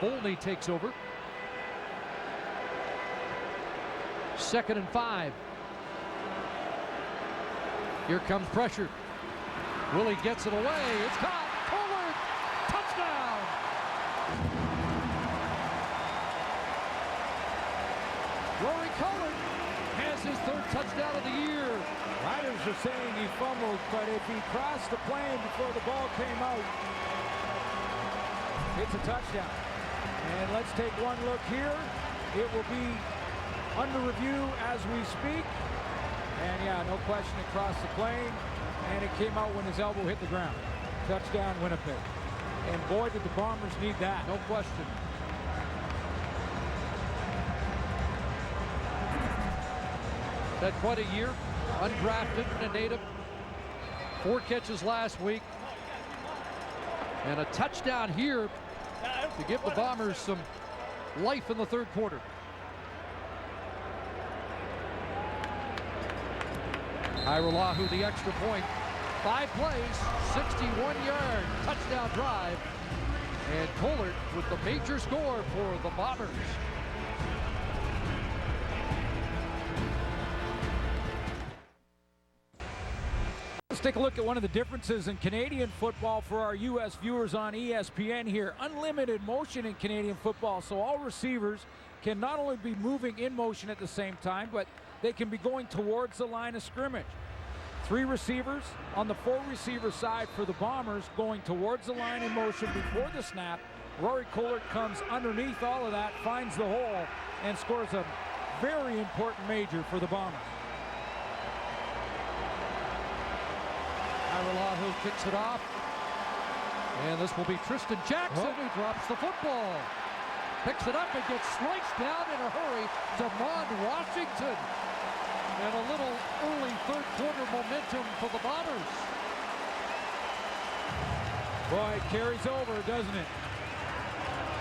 Olney takes over. 2nd and 5. Here comes pressure. Willie gets it away. It's caught. Forward. Touchdown. Rory Cullen has his 3rd touchdown of the year. Riders are saying he fumbled, but if he crossed the plane before the ball came out, it's a touchdown. And let's take one look here. It will be under review as we speak. And yeah, no question, it crossed the plane, and it came out when his elbow hit the ground. Touchdown, Winnipeg. And boy, did the Bombers need that. No question. Had quite a year, undrafted and a native. 4 catches last week. And a touchdown here to give the Bombers some life in the 3rd quarter. Irolahu the extra point. 5 plays, 61-yard touchdown drive. And Collard with the major score for the Bombers. Let's take a look at one of the differences in Canadian football for our U.S. viewers on ESPN here. Unlimited motion in Canadian football, so all receivers can not only be moving in motion at the same time, but they can be going towards the line of scrimmage. 3 receivers on the 4-receiver side for the Bombers going towards the line in motion before the snap. Rory Collard comes underneath all of that, finds the hole, and scores a very important major for the Bombers. Irolahu kicks it off. And this will be Tristan Jackson who drops the football. Picks it up and gets sliced down in a hurry. Demond Washington. And a little early 3rd quarter momentum for the Bombers. Boy, it carries over, doesn't it?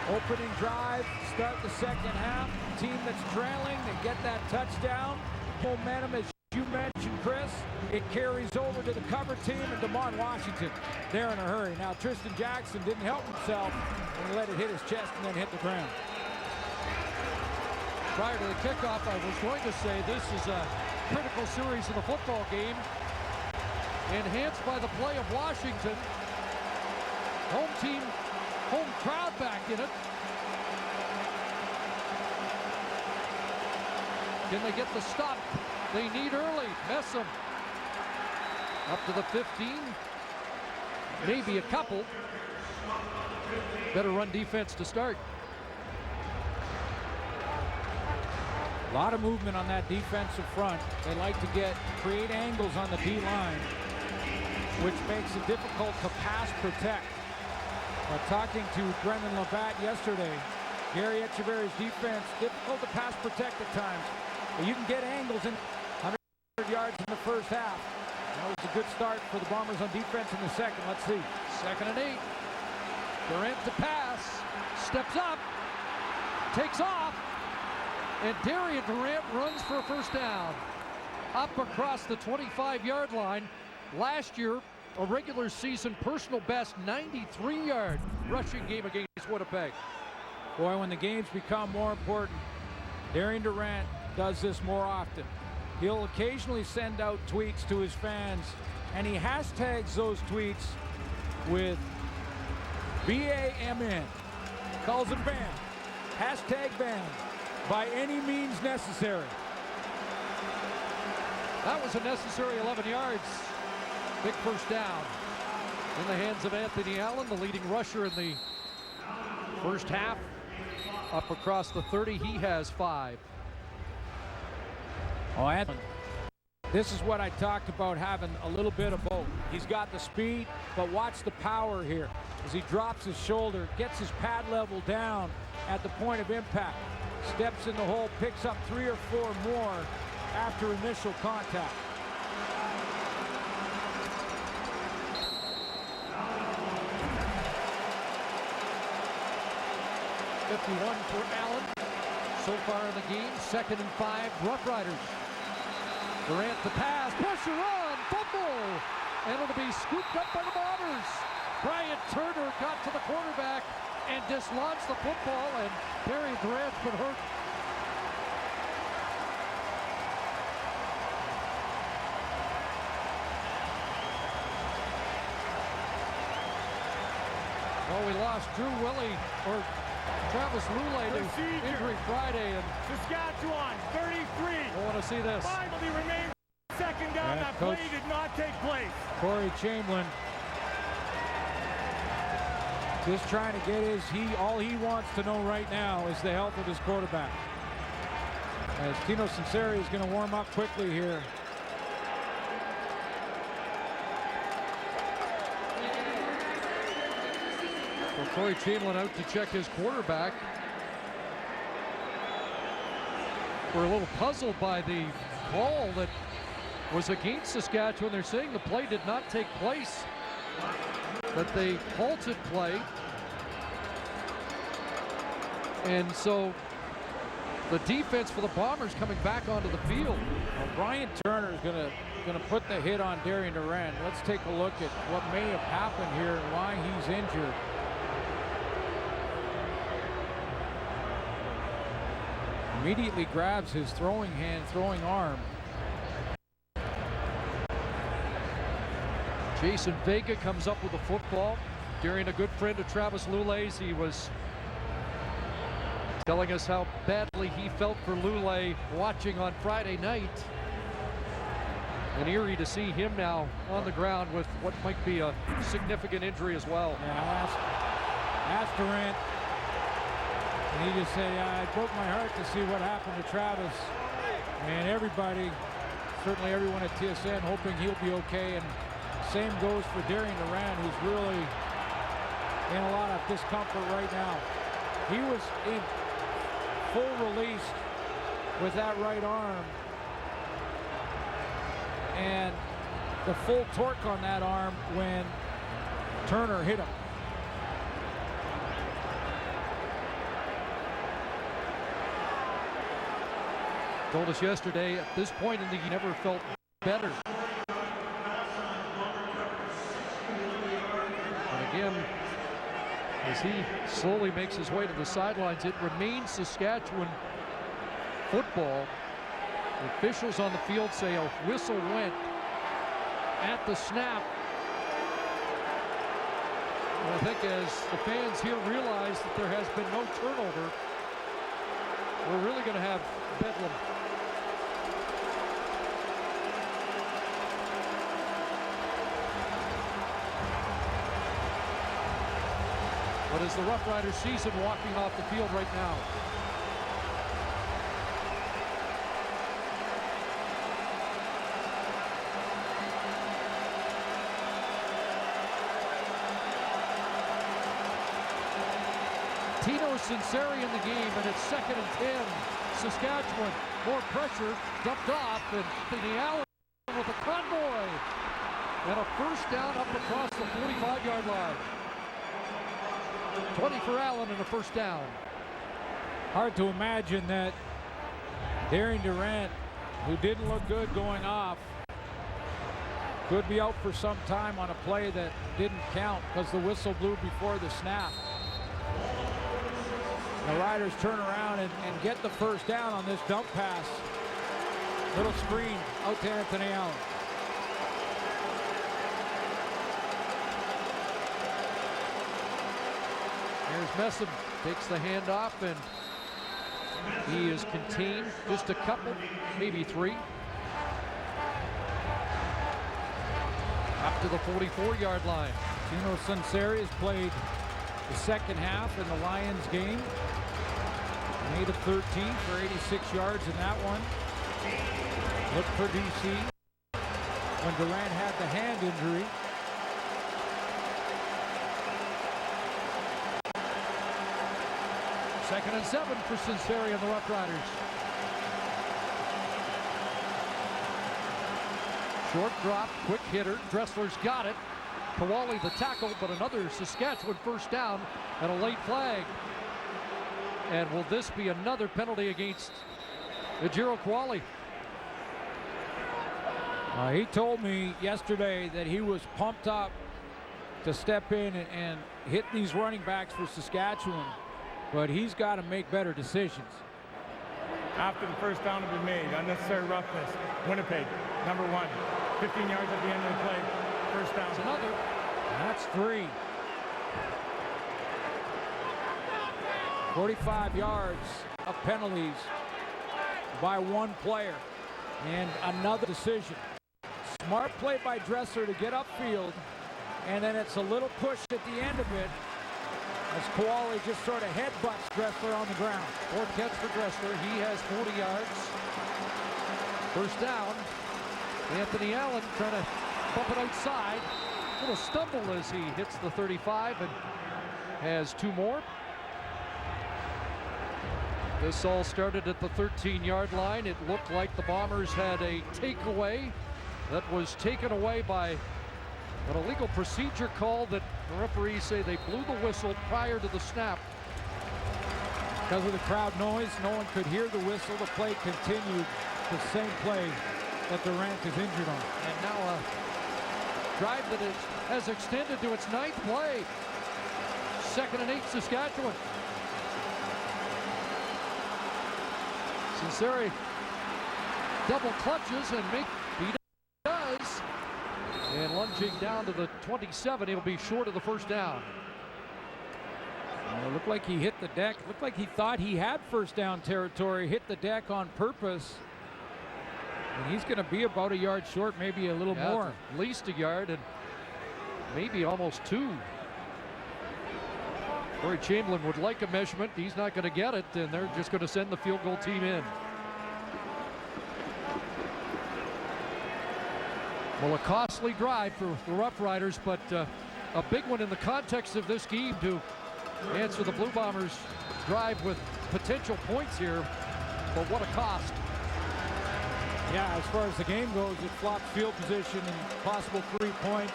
Opening drive, start the 2nd half. Team that's trailing, they get that touchdown. Momentum, as you mentioned, Chris, it carries over to the cover team, and Demond Washington, they're in a hurry. Now, Tristan Jackson didn't help himself and let it hit his chest and then hit the ground. Prior to the kickoff, I was going to say this is a critical series of the football game, enhanced by the play of Washington. Home team, home crowd back in it. Can they get the stop they need early? Messam up to the 15, maybe a couple. Better run defense to start. A lot of movement on that defensive front. They like to create angles on the D-line, which makes it difficult to pass protect. Talking to Brendan Labatt yesterday, Gary Echeverry's defense, difficult to pass protect at times. But you can get angles in 100 yards in the 1st half. That was a good start for the Bombers on defense in the 2nd. Let's see. 2nd and 8. Durant to pass. Steps up. Takes off. And Darian Durant runs for a 1st down. Up across the 25-yard line. Last year, a regular season personal best 93-yard rushing game against Winnipeg. Boy, when the games become more important, Darian Durant does this more often. He'll occasionally send out tweets to his fans, and he hashtags those tweets with BAMN. Calls it ban. Hashtag ban. By any means necessary. That was a necessary 11 yards. Big 1st down in the hands of Anthony Allen, the leading rusher in the 1st half. Up across the 30, he has 5. Oh, Anthony, this is what I talked about, having a little bit of both. He's got the speed, but watch the power here. As he drops his shoulder, gets his pad level down at the point of impact. Steps in the hole, picks up 3 or 4 more after initial contact. .51 for Allen. So far in the game, 2nd and 5, Roughriders. Durant the pass, pressure on, fumble, and it'll be scooped up by the Bombers. Bryant Turner got to the quarterback, and dislodged the football, and Darian Durant's been hurt. Well, we lost Drew Willie, or Travis Lulay to injury Friday, and Saskatchewan 33. I want to see this. Finally remains second down. That play did not take place. Corey Chamberlain just trying to get all he wants to know right now is the health of his quarterback. As Tino Sunseri is going to warm up quickly here. Well, Corey Chamberlain out to check his quarterback. We're a little puzzled by the call that was against Saskatchewan. They're saying the play did not take place, that they halted play. And so the defense for the Bombers coming back onto the field. Well, Brian Turner is going to put the hit on Darian Durant. Let's take a look at what may have happened here and why he's injured. Immediately grabs his throwing arm. Jason Vega comes up with the football. Darian, a good friend of Travis Lulay's. He was telling us how badly he felt for Lulay watching on Friday night. And eerie to see him now on the ground with what might be a significant injury as well. Yeah, asked Durant, and he just said, yeah, it broke my heart to see what happened to Travis. And everybody, certainly everyone at TSN, hoping he'll be okay. And same goes for Darian Durant, who's really in a lot of discomfort right now. He was in full release with that right arm, and the full torque on that arm when Turner hit him. Told us yesterday, at this point in the game, he never felt better. And again, as he slowly makes his way to the sidelines, it remains Saskatchewan football. The officials on the field say a whistle went at the snap. And I think as the fans here realize that there has been no turnover, we're really going to have bedlam. What is the Roughriders season walking off the field right now? Tino Sunseri in the game, and it's 2nd and 10. Saskatchewan, more pressure, dumped off, and Anthony Allen with a convoy. And a first down up across the 45-yard line. 20 for Allen and a first down. Hard to imagine that Darian Durant, who didn't look good going off, could be out for some time on a play that didn't count because the whistle blew before the snap. The Riders turn around and get the first down on this dump pass. Little screen out to Anthony Allen. Here's Messam, takes the handoff, and he is contained. Just a couple, maybe three. Up to the 44-yard line. Tino Sunseri has played the second half in the Lions game. 8 of 13 for 86 yards in that one. Look for DC when Durant had the hand injury. Second and 7 for Sunseri and the Roughriders. Short drop, quick hitter. Dressler's got it. Kowali the tackle, but another Saskatchewan first down and a late flag. And will this be another penalty against Ejiro Kowali? He told me yesterday that he was pumped up to step in and hit these running backs for Saskatchewan, but he's got to make better decisions. After the first down to be made, unnecessary roughness. Winnipeg, number 1. 15 yards at the end of the play. First down. It's another. That's 3. 45 yards of penalties by one player. And another decision. Smart play by Dresser to get upfield. And then it's a little push at the end of it as Koali just sort of headbutts Dressler on the ground. 4th catch for Dressler. He has 40 yards. First down. Anthony Allen trying to bump it outside. Little stumble as he hits the 35 and has 2 more. This all started at the 13-yard line. It looked like the Bombers had a takeaway that was taken away by an illegal procedure call that the referees say they blew the whistle prior to the snap. Because of the crowd noise, no one could hear the whistle. The play continued, the same play that Durant is injured on. And now a drive that has extended to its 9th play. 2nd and 8, Saskatchewan. Sinceri double clutches and he does. And lunging down to the 27, he'll be short of the first down. It looked like he hit the deck. Looked like he thought he had first down territory, hit the deck on purpose. And he's going to be about a yard short, maybe a little more. At least a yard and maybe almost 2. Corey Chamberlain would like a measurement. He's not going to get it, and they're just going to send the field goal team in. Well, a costly drive for the Roughriders, but a big one in the context of this game to answer the Blue Bombers' drive with potential points here, but what a cost. Yeah, as far as the game goes, it flops field position and possible 3 points.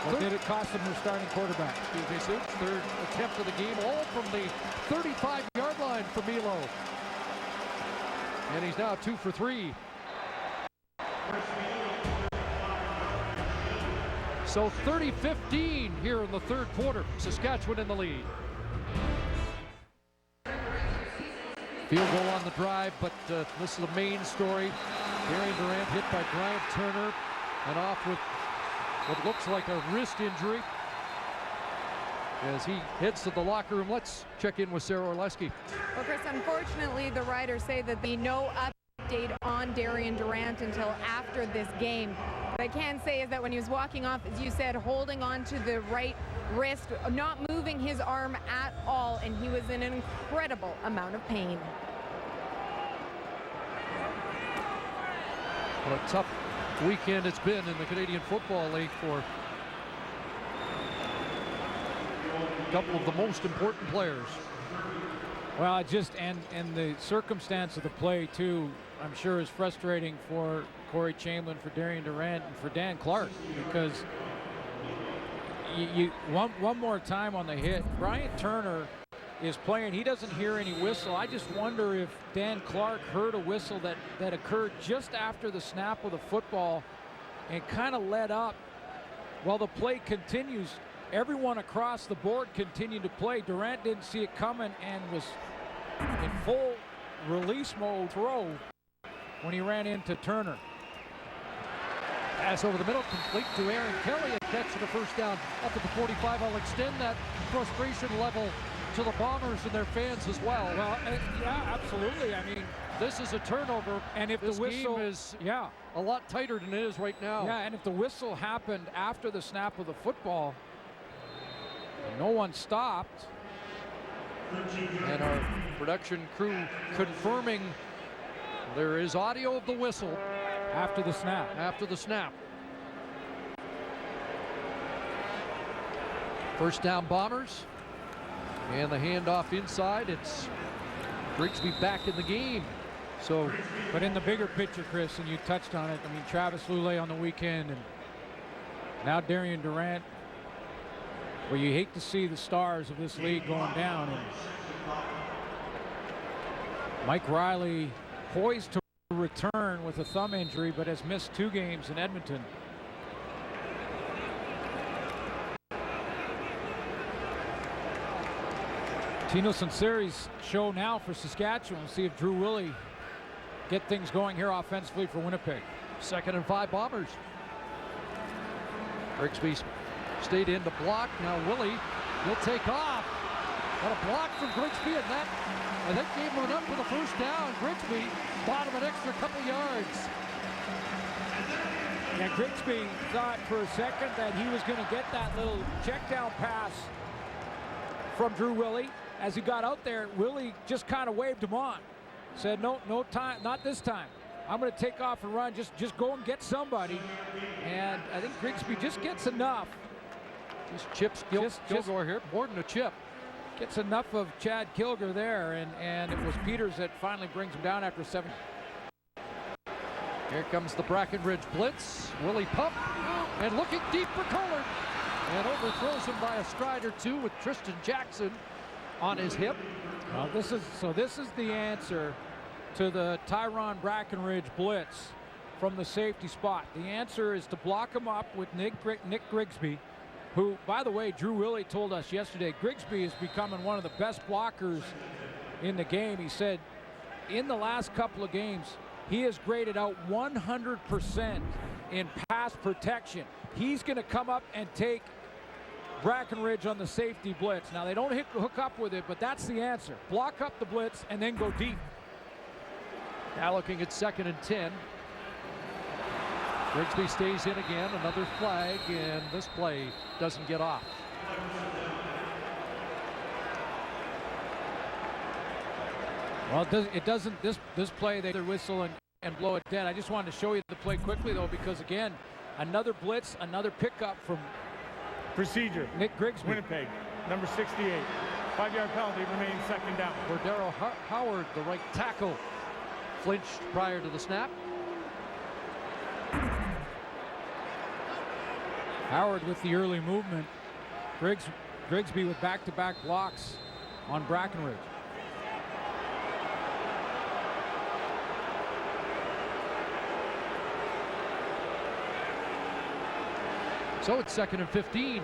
What did it cost them their starting quarterback? Excuse me, 3rd attempt of the game, all from the 35-yard line for Milo. And he's now 2 for 3. So 30-15 here in the 3rd quarter. Saskatchewan in the lead. Field goal on the drive, but this is the main story. Darian Durant hit by Bryant Turner and off with what looks like a wrist injury as he heads to the locker room. Let's check in with Sarah Orleski. Well, Chris, unfortunately, the Riders say that there'll be no update on Darian Durant until after this game. What I can say is that when he was walking off, as you said, holding on to the right wrist, not moving his arm at all, and he was in an incredible amount of pain. What a tough weekend it's been in the Canadian Football League for a couple of the most important players. Well, and the circumstance of the play too, I'm sure is frustrating for Corey Chamberlain, for Darian Durant, and for Dan Clark, because one more time on the hit. Bryant Turner is playing. He doesn't hear any whistle. I just wonder if Dan Clark heard a whistle that occurred just after the snap of the football and kind of let up while the play continues. Everyone across the board continued to play. Durant didn't see it coming and was in full release mode throw when he ran into Turner. Pass over the middle, complete to Aaron Kelly, and catch for the first down up at the 45. I'll extend that frustration level to the Bombers and their fans as well. Well, yeah, absolutely. I mean, this is a turnover, and if this the whistle game is a lot tighter than it is right now. Yeah, and if the whistle happened after the snap of the football, no one stopped. And our production crew confirming there is audio of the whistle after the snap. After the snap. First down, Bombers. And the handoff inside. It's Grigsby back in the game. So, but in the bigger picture, Chris, and you touched on it, I mean, Travis Lulay on the weekend, and now Darian Durant. Well, you hate to see the stars of this league going down. And Mike Riley poised to return with a thumb injury, but has missed 2 games in Edmonton. Tino Sinceri's show now for Saskatchewan. See if Drew Willie get things going here offensively for Winnipeg. 2nd and 5 Bombers. Grigsby stayed in to block. Now Willie will take off. Got a block from Grigsby, and that, I think, gave him enough for the first down. Grigsby bought him an extra couple yards. Yeah, Grigsby thought for a second that he was going to get that little check down pass from Drew Willie. As he got out there, Willie just kind of waved him on. Said, no time, not this time. I'm going to take off and run. Just go and get somebody. And I think Grigsby just gets enough. Just chips Kilgore here, more than a chip. Gets enough of Chad Kilgore there, and it was Peters that finally brings him down after 7. Here comes the Brackenridge blitz. Willie pump, and looking deep for Kohler. And overthrows him by a stride or two with Tristan Jackson on his hip. Well, this is the answer to the Tyron Brackenridge blitz from the safety spot. The answer is to block him up with Nick Grigsby, who, by the way, Drew Willie told us yesterday, Grigsby is becoming one of the best blockers in the game. He said in the last couple of games, he has graded out 100% in pass protection. He's going to come up and take Brackenridge on the safety blitz. Now, they don't hook up with it, but that's the answer. Block up the blitz and then go deep. Now looking at 2nd and 10. Grigsby stays in again, another flag, and this play doesn't get off. Well, it doesn't. This play, they whistle and blow it dead. I just wanted to show you the play quickly, though, because again, another blitz, another pickup from procedure. Nick Grigsby. Winnipeg, number 68. 5-yard penalty, remaining 2nd down. Cordero Howard, the right tackle, flinched prior to the snap. Howard with the early movement. Grigsby with back-to-back blocks on Brackenridge. So it's 2nd and 15.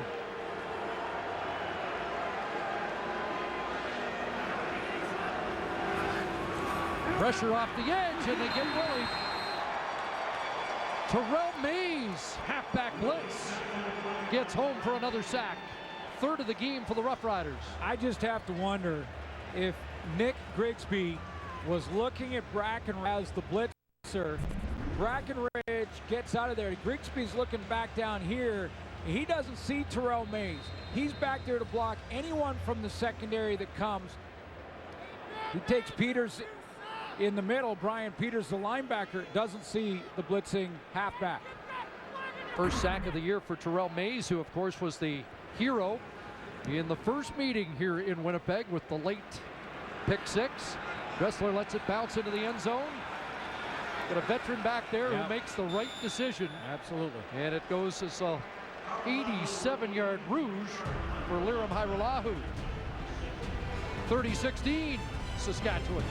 Pressure off the edge, and they get Willie. Terrell Mays, halfback blitz, gets home for another sack. 3rd of the game for the Roughriders. I just have to wonder if Nick Grigsby was looking at Brackenridge as the blitzer. Brackenridge gets out of there. Grigsby's looking back down here. He doesn't see Terrell Mays. He's back there to block anyone from the secondary that comes. He takes Peters in the middle. Brian Peters, the linebacker, doesn't see the blitzing halfback. First sack of the year for Terrell Mays, who of course was the hero in the first meeting here in Winnipeg with the late pick 6. Dressler lets it bounce into the end zone. Got a veteran back there who makes the right decision. Absolutely. And it goes as a 87-yard rouge for Liram Hairolahu. 30-16, Saskatchewan.